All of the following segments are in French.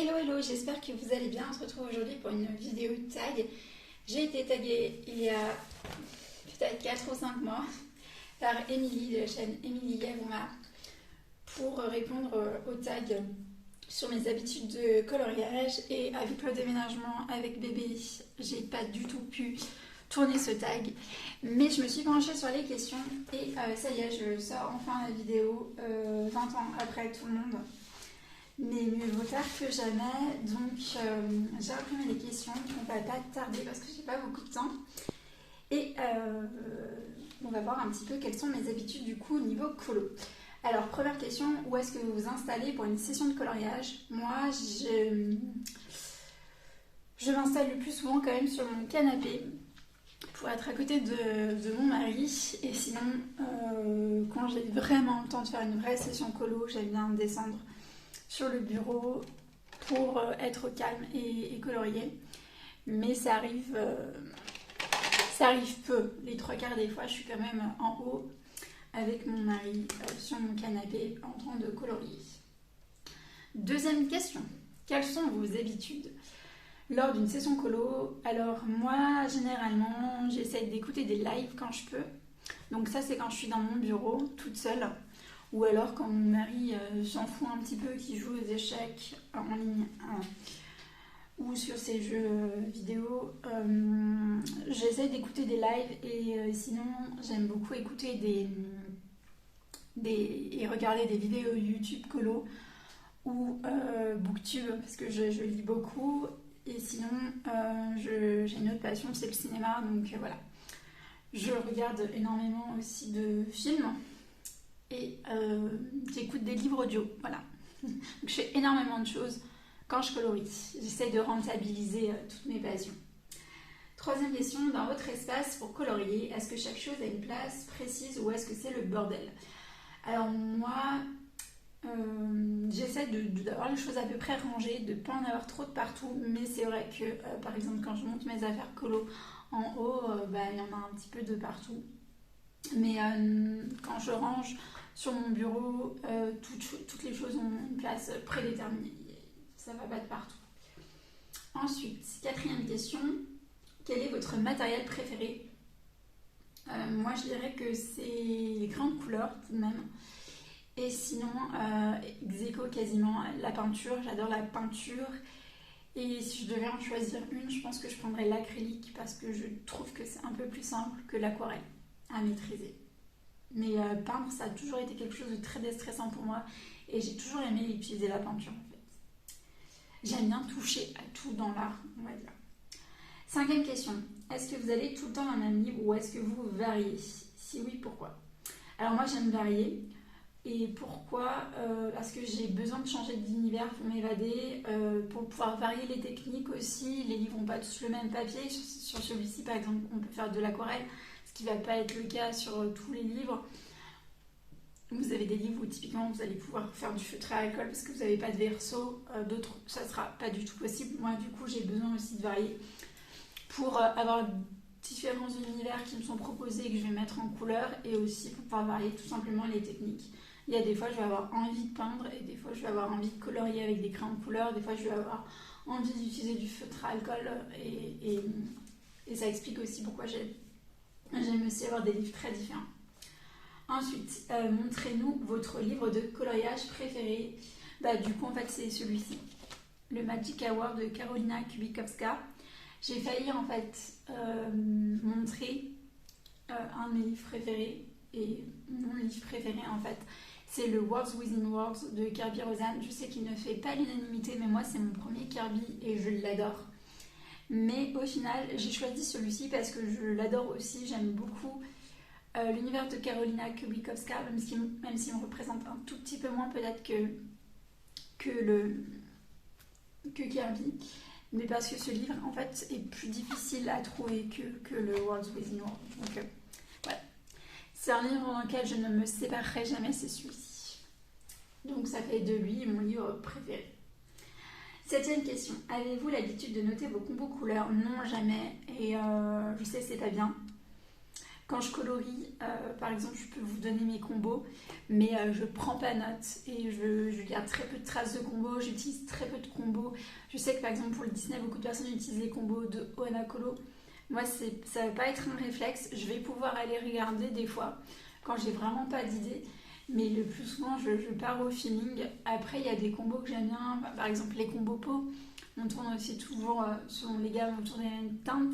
Hello hello, j'espère que vous allez bien. On se retrouve aujourd'hui pour une vidéo tag. J'ai été taguée il y a peut-être 4 ou 5 mois par Émilie de la chaîne Émilie Yavouma pour répondre aux tags sur mes habitudes de coloriage. Et avec le déménagement avec bébé, j'ai pas du tout pu tourner ce tag, mais je me suis penchée sur les questions et ça y est, je sors enfin la vidéo 20 ans après tout le monde. Mais mieux vaut tard que jamais, donc j'ai imprimé les questions, on va pas tarder parce que j'ai pas beaucoup de temps. Et on va voir un petit peu quelles sont mes habitudes du coup au niveau colo. Alors première question, où est-ce que vous vous installez pour une session de coloriage? Moi, je m'installe le plus souvent quand même sur mon canapé pour être à côté de mon mari. Et sinon, quand j'ai vraiment le temps de faire une vraie session colo, j'aime bien descendre sur le bureau pour être au calme et colorier. Mais ça arrive peu. Les 3/4 des fois, je suis quand même en haut avec mon mari sur mon canapé en train de colorier. Deuxième question. Quelles sont vos habitudes lors d'une session colo? Alors moi, généralement, j'essaie d'écouter des lives quand je peux. Donc ça, c'est quand je suis dans mon bureau, toute seule. Ou alors quand mon mari s'en fout un petit peu, qu'il joue aux échecs en ligne ou sur ses jeux vidéo, j'essaie d'écouter des lives. Et sinon, j'aime beaucoup écouter et regarder des vidéos YouTube colo ou booktube parce que je lis beaucoup. Et sinon, j'ai une autre passion, c'est le cinéma. Donc voilà, je regarde énormément aussi de films. Et j'écoute des livres audio, voilà. Donc je fais énormément de choses quand je colorie. J'essaie de rentabiliser toutes mes passions. Troisième question, dans votre espace pour colorier, est-ce que chaque chose a une place précise ou est-ce que c'est le bordel? Alors moi, j'essaie d'avoir les choses à peu près rangées, de ne pas en avoir trop de partout, mais c'est vrai que par exemple quand je monte mes affaires colo en haut, il y en a un petit peu de partout. Mais quand je range sur mon bureau, toutes les choses ont une place prédéterminée. Ça va pas de partout. Ensuite, quatrième question. Quel est votre matériel préféré? Moi, je dirais que c'est les grandes couleurs tout de même. Et sinon, ex aequo quasiment, la peinture. J'adore la peinture. Et si je devais en choisir une, je pense que je prendrais l'acrylique parce que je trouve que c'est un peu plus simple que l'aquarelle à maîtriser. Mais peindre, ça a toujours été quelque chose de très déstressant pour moi et j'ai toujours aimé utiliser la peinture en fait. J'aime bien toucher à tout dans l'art, on va dire. Cinquième question, est-ce que vous allez tout le temps dans le même livre ou est-ce que vous variez? Si oui, pourquoi? Alors moi j'aime varier. Et pourquoi? Parce que j'ai besoin de changer d'univers pour m'évader, pour pouvoir varier les techniques aussi. Les livres n'ont pas tous le même papier. Sur celui-ci par exemple, on peut faire de l'aquarelle, ce qui ne va pas être le cas sur tous les livres. Vous avez des livres où typiquement vous allez pouvoir faire du feutre à alcool parce que vous n'avez pas de verso, d'autres ça ne sera pas du tout possible. Moi du coup j'ai besoin aussi de varier pour avoir différents univers qui me sont proposés et que je vais mettre en couleur et aussi pour pouvoir varier tout simplement les techniques. Il y a des fois je vais avoir envie de peindre et des fois je vais avoir envie de colorier avec des crayons de couleur, des fois je vais avoir envie d'utiliser du feutre à alcool et ça explique aussi pourquoi j'aime aussi avoir des livres très différents. Ensuite, montrez-nous votre livre de coloriage préféré. Du coup, en fait, c'est celui-ci, le Magic Hour de Karolina Kubikowska. J'ai failli en fait montrer un de mes livres préférés et mon livre préféré en fait, c'est le Words Within Words de Kirby Roseanne. Je sais qu'il ne fait pas l'unanimité, mais moi c'est mon premier Kirby et je l'adore. Mais au final, j'ai choisi celui-ci parce que je l'adore aussi. J'aime beaucoup l'univers de Karolina Kubikowska, même s'il me représente un tout petit peu moins peut-être que Kirby. Mais parce que ce livre, en fait, est plus difficile à trouver que le Words Within Words. Donc, voilà. C'est un livre dans lequel je ne me séparerai jamais, c'est celui-ci. Donc, ça fait de lui mon livre préféré. Septième question. Avez-vous l'habitude de noter vos combos couleurs? Non, jamais. Et je sais, c'est pas bien. Quand je colorie, par exemple, je peux vous donner mes combos, mais je prends pas note et je garde très peu de traces de combos, j'utilise très peu de combos. Je sais que par exemple pour le Disney, beaucoup de personnes utilisent les combos de Oana Colo. Moi, ça va pas être un réflexe, je vais pouvoir aller regarder des fois quand j'ai vraiment pas d'idée, mais le plus souvent je pars au feeling. Après, il y a des combos que j'aime bien, par exemple les combos peau, on tourne aussi toujours selon les gammes autour des mêmes teintes.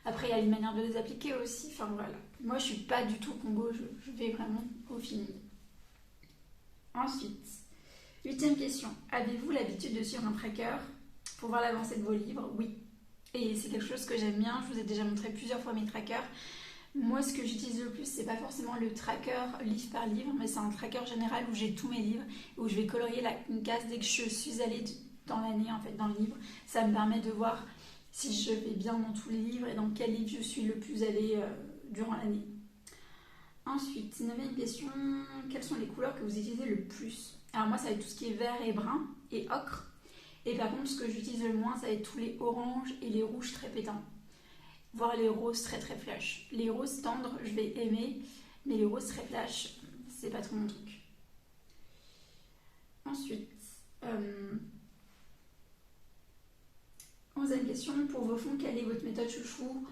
Après, il y a les manières de les appliquer aussi. Enfin voilà. Moi, je suis pas du tout combo, je vais vraiment au feeling. Ensuite, huitième question. Avez-vous l'habitude de suivre un tracker pour voir l'avancée de vos livres? Oui. Et c'est quelque chose que j'aime bien. Je vous ai déjà montré plusieurs fois mes trackers. Moi, ce que j'utilise le plus, c'est pas forcément le tracker livre par livre, mais c'est un tracker général où j'ai tous mes livres, où je vais colorier une case dès que je suis allée dans l'année, en fait, dans le livre. Ça me permet de voir si je vais bien dans tous les livres et dans quel livre je suis le plus allée durant l'année. Ensuite, 9e question, quelles sont les couleurs que vous utilisez le plus? Alors moi, ça va être tout ce qui est vert et brun et ocre. Et par contre, ce que j'utilise le moins, ça va être tous les oranges et les rouges très pétants. Voire les roses très très flash. Les roses tendres, je vais aimer, mais les roses très flash, c'est pas trop mon truc. Ensuite, 11e question, pour vos fonds, quelle est votre méthode chouchou?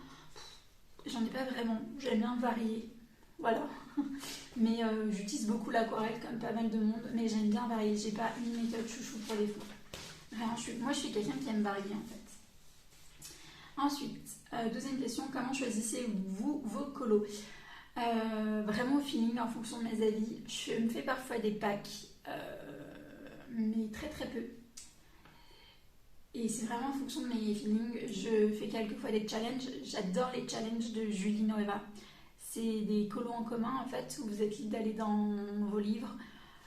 J'en ai pas vraiment, j'aime bien varier, voilà. Mais j'utilise beaucoup l'aquarelle comme pas mal de monde, mais j'aime bien varier, j'ai pas une méthode chouchou pour les fonds. Vraiment, moi je suis quelqu'un qui aime varier en fait. Ensuite, 12e question, comment choisissez-vous vos colos? Vraiment au feeling, en fonction de mes avis. Je me fais parfois des packs, mais très très peu. Et c'est vraiment en fonction de mes feelings. Je fais quelquefois des challenges. J'adore les challenges de Julie Noëva. C'est des colos en commun en fait, où vous êtes libre d'aller dans vos livres.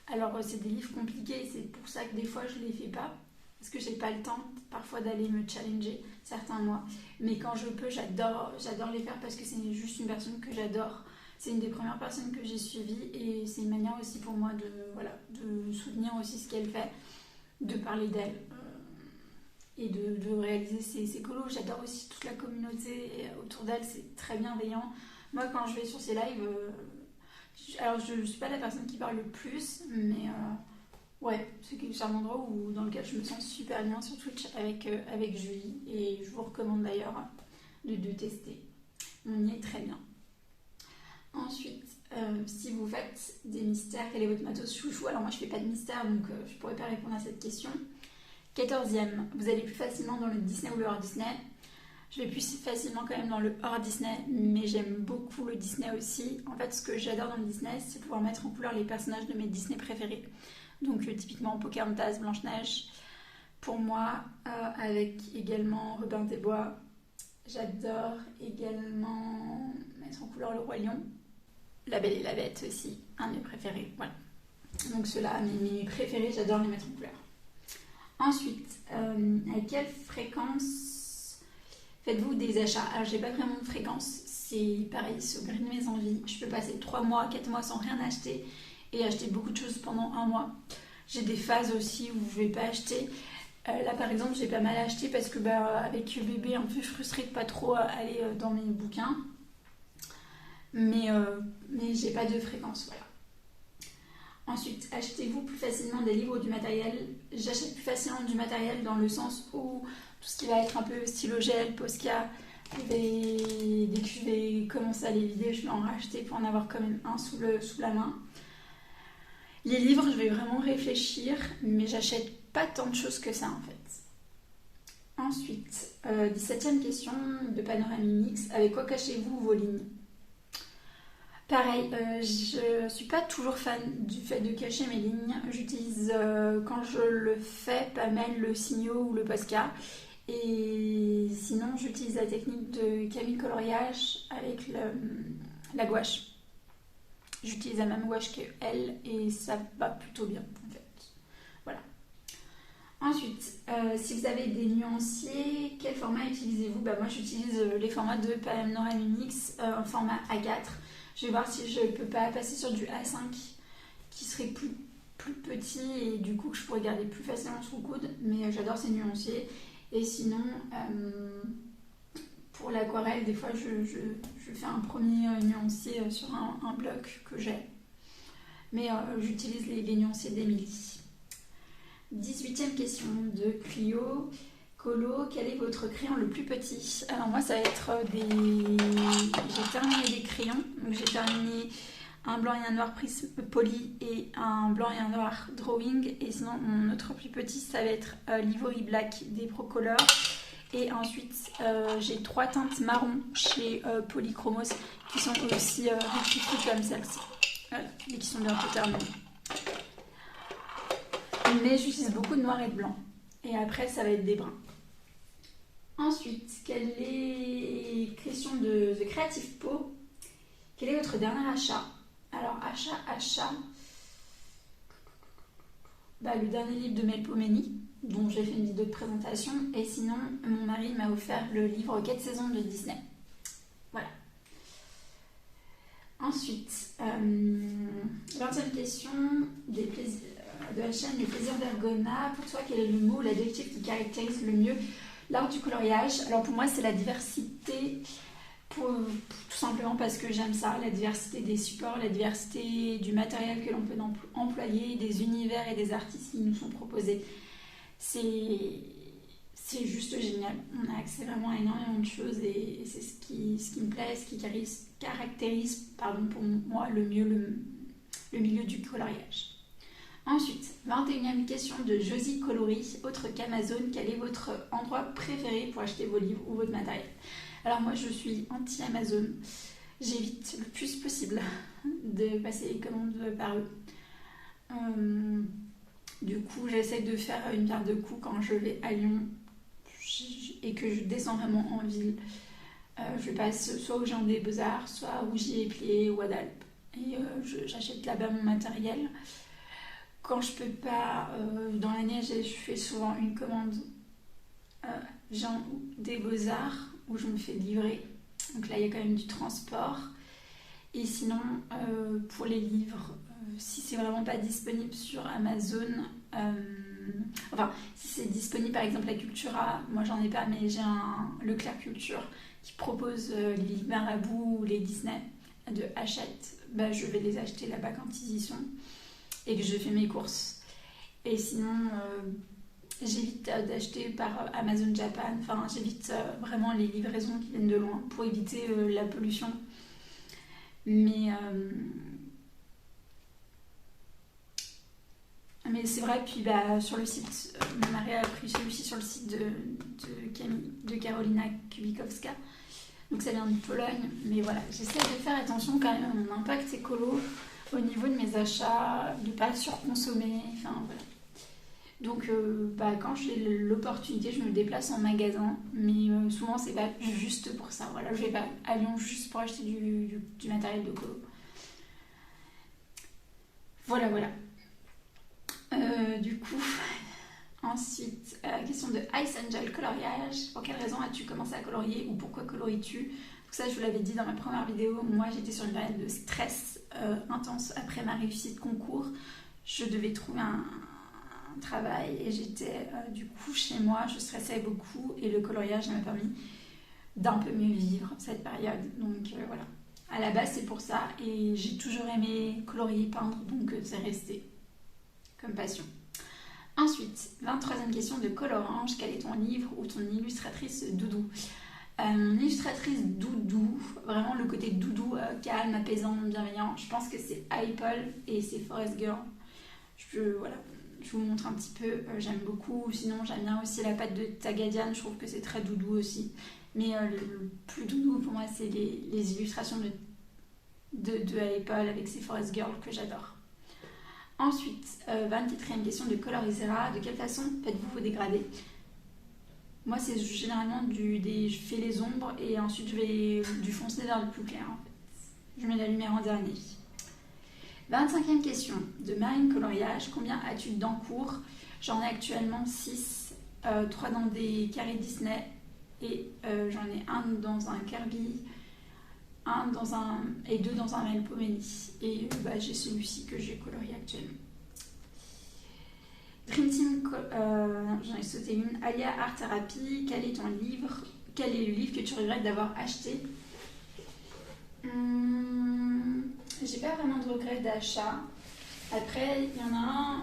Alors c'est des livres compliqués, c'est pour ça que des fois je les fais pas. Parce que j'ai pas le temps parfois d'aller me challenger certains mois. Mais quand je peux, j'adore les faire parce que c'est juste une personne que j'adore. C'est une des premières personnes que j'ai suivies et c'est une manière aussi pour moi de soutenir aussi ce qu'elle fait, de parler d'elle et de réaliser ses colos. J'adore aussi toute la communauté autour d'elle, c'est très bienveillant. Moi, quand je vais sur ses lives, alors je ne suis pas la personne qui parle le plus, mais ouais, c'est un endroit dans lequel je me sens super bien sur Twitch avec Julie. Et je vous recommande d'ailleurs de tester. On y est très bien. Ensuite, si vous faites des mystères, quel est votre matos chouchou? Alors moi je fais pas de mystère, donc je pourrais pas répondre à cette question. 14e, vous allez plus facilement dans le Disney ou le hors Disney? Je vais plus facilement quand même dans le hors Disney, mais j'aime beaucoup le Disney aussi. En fait, ce que j'adore dans le Disney, c'est pouvoir mettre en couleur les personnages de mes Disney préférés. Donc typiquement Pocahontas, Blanche-Neige, pour moi, avec également Robin des Bois. J'adore également mettre en couleur le Roi Lion. La Belle et la Bête aussi, un de mes préférés. Voilà. Donc ceux-là, mes préférés, j'adore les mettre en couleur. Ensuite, à quelle fréquence faites-vous des achats? Alors j'ai pas vraiment de fréquence, c'est pareil, c'est au gré de mes envies. Je peux passer 3 mois, 4 mois sans rien acheter et acheter beaucoup de choses pendant un mois. J'ai des phases aussi où je vais pas acheter. Là par exemple j'ai pas mal acheté parce que avec bébé un peu frustrée de pas trop aller dans mes bouquins. Mais j'ai pas de fréquence, voilà. Ensuite, achetez-vous plus facilement des livres ou du matériel? J'achète plus facilement du matériel dans le sens où tout ce qui va être un peu stylo-gel, Posca, dès que je vais commencer à les vider, je vais en racheter pour en avoir quand même un sous la main. Les livres, je vais vraiment réfléchir, mais j'achète pas tant de choses que ça en fait. Ensuite, 17e question de Panoramix, avec quoi cachez-vous vos lignes? Pareil, je suis pas toujours fan du fait de cacher mes lignes. J'utilise quand je le fais pas mal le Signo ou le Posca. Et sinon j'utilise la technique de Camille Coloriage avec la gouache. J'utilise la même gouache qu'elle et ça va plutôt bien en fait. Voilà. Ensuite, si vous avez des nuanciers, quel format utilisez-vous? Moi j'utilise les formats de Panoramix en format A4. Je vais voir si je peux pas passer sur du A5 qui serait plus petit et du coup que je pourrais garder plus facilement sous le coude. Mais j'adore ces nuanciers. Et sinon, pour l'aquarelle, des fois je fais un premier nuancier sur un bloc que j'ai. Mais j'utilise les nuanciers d'Emily. 18e question de Clio. Colo, quel est votre crayon le plus petit? Alors moi ça va être j'ai terminé des crayons. Donc j'ai terminé un blanc et un noir prisme poly et un blanc et un noir drawing. Et sinon mon autre plus petit ça va être l'Ivory Black des Procolor. Et ensuite j'ai 3 teintes marron chez Polychromos qui sont aussi rectifiées comme celle-ci. Voilà, et qui sont bientôt terminées. Mais j'utilise beaucoup de noir et de blanc. Et après ça va être des bruns. Ensuite, quelle est question de Creative Po? Quel est votre dernier achat? Alors, achat. Le dernier livre de Melpomene, dont j'ai fait une vidéo de présentation. Et sinon, mon mari m'a offert le livre 4 saisons de Disney. Voilà. Ensuite, 20e question de la chaîne Les Plaisirs d'Ergona. Pour toi, quel est le mot ou l'adjectif qui caractérise le mieux l'art du coloriage? Alors pour moi c'est la diversité, tout simplement parce que j'aime ça, la diversité des supports, la diversité du matériel que l'on peut employer, des univers et des artistes qui nous sont proposés. C'est juste génial, on a accès vraiment à énormément de choses et c'est ce qui me plaît, ce qui caractérise pour moi le mieux le milieu du coloriage. Ensuite, 21e question de Josie Coloris, autre qu'Amazon, quel est votre endroit préféré pour acheter vos livres ou votre matériel? Alors moi je suis anti-Amazon, j'évite le plus possible de passer les commandes par eux. Du coup j'essaie de faire une pierre deux coups quand je vais à Lyon et que je descends vraiment en ville. Je passe soit au Géant des Beaux-Arts, soit au J.Plié ou à Dalp. Et j'achète là-bas mon matériel. Quand je peux pas, dans l'année, je fais souvent une commande Géant des Beaux-Arts où je me fais livrer. Donc là, il y a quand même du transport. Et sinon, pour les livres, si c'est vraiment pas disponible sur Amazon, si c'est disponible par exemple à Cultura, moi j'en ai pas, mais j'ai un Leclerc Culture qui propose les livres Marabout ou les Disney de Hachette. Je vais les acheter là-bas quand ils y sont et que je fais mes courses. Et sinon, j'évite d'acheter par Amazon Japan. Enfin, j'évite vraiment les livraisons qui viennent de loin pour éviter la pollution. Mais c'est vrai, puis sur le site, mon mari a pris celui-ci sur le site de Karolina Kubikowska. Donc ça vient de Pologne. Mais voilà, j'essaie de faire attention quand même à mon impact écolo au niveau de mes achats, de ne pas surconsommer. Enfin voilà. Donc quand j'ai l'opportunité, je me déplace en magasin. Mais souvent, c'est pas juste pour ça. Voilà, je vais pas à Lyon juste pour acheter du matériel de colo. Voilà. Du coup, ensuite, question de Ice Angel coloriage. Pour quelle raison as-tu commencé à colorier ou pourquoi colories-tu? Donc ça, je vous l'avais dit dans ma première vidéo. Moi, j'étais sur une période de stress intense après ma réussite concours. Je devais trouver un travail et j'étais du coup chez moi. Je stressais beaucoup et le coloriage m'a permis d'un peu mieux vivre cette période. Donc voilà. À la base, c'est pour ça et j'ai toujours aimé colorier, peindre, donc c'est resté comme passion. Ensuite, 23e question de Colorange. Quel est ton livre ou ton illustratrice doudou? Mon illustratrice doudou, vraiment le côté doudou, calme, apaisant, bienveillant, je pense que c'est Apple et c'est Forest Girl. Je vous montre un petit peu, j'aime beaucoup. Sinon, j'aime bien aussi la patte de Tagadian, je trouve que c'est très doudou aussi. Mais le plus doudou pour moi, c'est les illustrations de Apple avec ses Forest Girl que j'adore. Ensuite, 24e question de Colorisera. De quelle façon faites-vous vos dégradés? Moi, c'est généralement je fais les ombres et ensuite je vais du foncé vers le plus clair en fait. Je mets la lumière en dernier. 25e question de Marine Coloriage. Combien as-tu d'encours? J'en ai actuellement 6, 3 dans des carrés Disney et j'en ai un dans un Kirby, et 2 dans un Melpomene. Et j'ai celui-ci que j'ai colorié actuellement. Dream Team, j'en ai sauté une. Alia Art Therapy, quel est ton livre quel est le livre que tu regrettes d'avoir acheté? J'ai pas vraiment de regret d'achat. Après, il y en a un,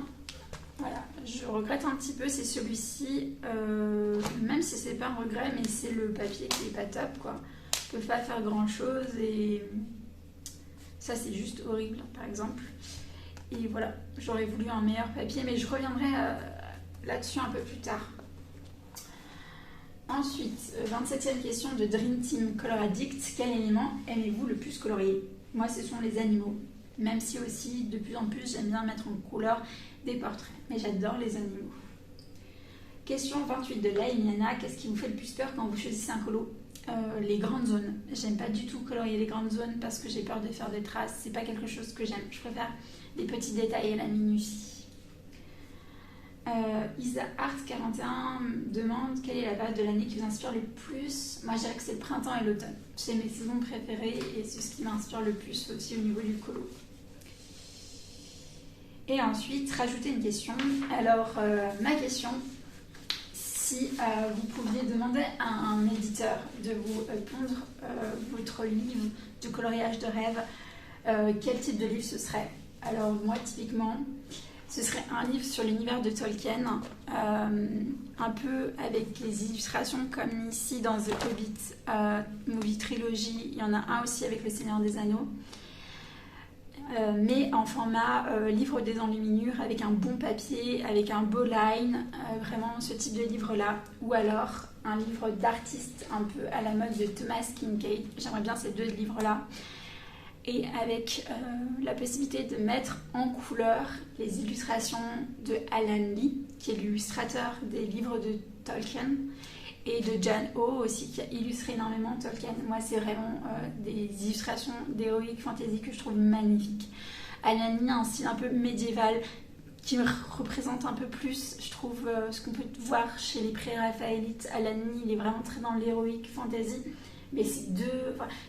voilà, je regrette un petit peu, c'est celui-ci, même si c'est pas un regret, mais c'est le papier qui est pas top, quoi. Je peux pas faire grand-chose et ça, c'est juste horrible, par exemple. Et voilà, j'aurais voulu un meilleur papier, mais je reviendrai là-dessus un peu plus tard. Ensuite, 27e question de Dream Team Color Addict. Quel élément aimez-vous le plus colorier? Moi, ce sont les animaux. Même si aussi, de plus en plus, j'aime bien mettre en couleur des portraits. Mais j'adore les animaux. Question 28 de Laimiana. Qu'est-ce qui vous fait le plus peur quand vous choisissez un colo? Les grandes zones. J'aime pas du tout colorier les grandes zones parce que j'ai peur de faire des traces. C'est pas quelque chose que j'aime. Je préfère les petits détails et la minutie. Isa Art 41 demande quelle est la période de l'année qui vous inspire le plus. Moi je dirais que c'est le printemps et l'automne. C'est mes saisons préférées et c'est ce qui m'inspire le plus aussi au niveau du colo. Et ensuite rajouter une question. Alors ma question, si vous pouviez demander à un éditeur de vous pondre votre livre de coloriage de rêve, quel type de livre ce serait? Alors moi typiquement ce serait un livre sur l'univers de Tolkien, un peu avec les illustrations comme ici dans The Hobbit Movie Trilogy. Il y en a un aussi avec Le Seigneur des Anneaux, mais en format livre des enluminures avec un bon papier, avec un beau line, vraiment ce type de livre-là. Ou alors un livre d'artiste un peu à la mode de Thomas Kinkade. J'aimerais bien ces deux livres-là. Et avec la possibilité de mettre en couleur les illustrations de Alan Lee, qui est l'illustrateur des livres de Tolkien, et de Jan Ho aussi, qui a illustré énormément Tolkien. Moi, c'est vraiment des illustrations d'heroic fantasy que je trouve magnifiques. Alan Lee a un style un peu médiéval qui me représente un peu plus, je trouve, ce qu'on peut voir chez les pré-raphaélites. Alan Lee, il est vraiment très dans l'heroic fantasy. Mais c'est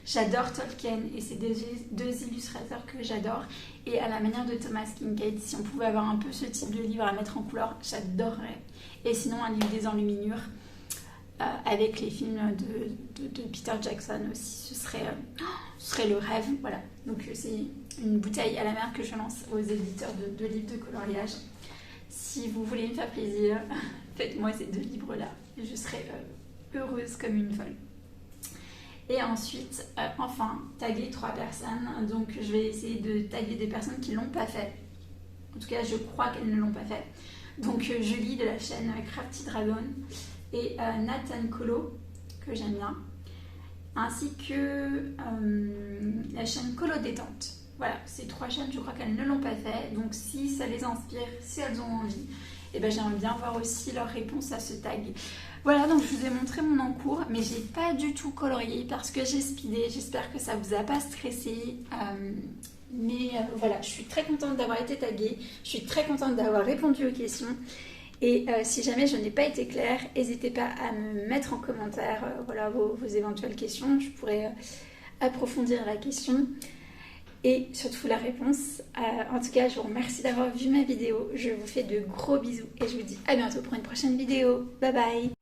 j'adore Tolkien et c'est deux illustrateurs que j'adore. Et à la manière de Thomas Kinkade, si on pouvait avoir un peu ce type de livre à mettre en couleur, j'adorerais. Et sinon, un livre des enluminures avec les films de Peter Jackson aussi, ce serait le rêve. Voilà. Donc c'est une bouteille à la mer que je lance aux éditeurs de livres de coloriage. Si vous voulez me faire plaisir, faites-moi ces deux livres-là. Je serai heureuse comme une folle. Et ensuite, enfin, taguer 3 personnes. Donc, je vais essayer de taguer des personnes qui ne l'ont pas fait. En tout cas, je crois qu'elles ne l'ont pas fait. Donc, Julie de la chaîne Crafty Dragon et Nathan Colo, que j'aime bien. Ainsi que la chaîne Colo Détente. Voilà, ces 3 chaînes, je crois qu'elles ne l'ont pas fait. Donc, si ça les inspire, si elles ont envie, et ben, j'aimerais bien voir aussi leur réponse à ce tag. Voilà, donc je vous ai montré mon encours, mais j'ai pas du tout colorié parce que j'ai speedé. J'espère que ça vous a pas stressé. Voilà, je suis très contente d'avoir été taguée. Je suis très contente d'avoir répondu aux questions. Et si jamais je n'ai pas été claire, n'hésitez pas à me mettre en commentaire vos éventuelles questions. Je pourrais approfondir la question et surtout la réponse. En tout cas, je vous remercie d'avoir vu ma vidéo. Je vous fais de gros bisous et je vous dis à bientôt pour une prochaine vidéo. Bye bye!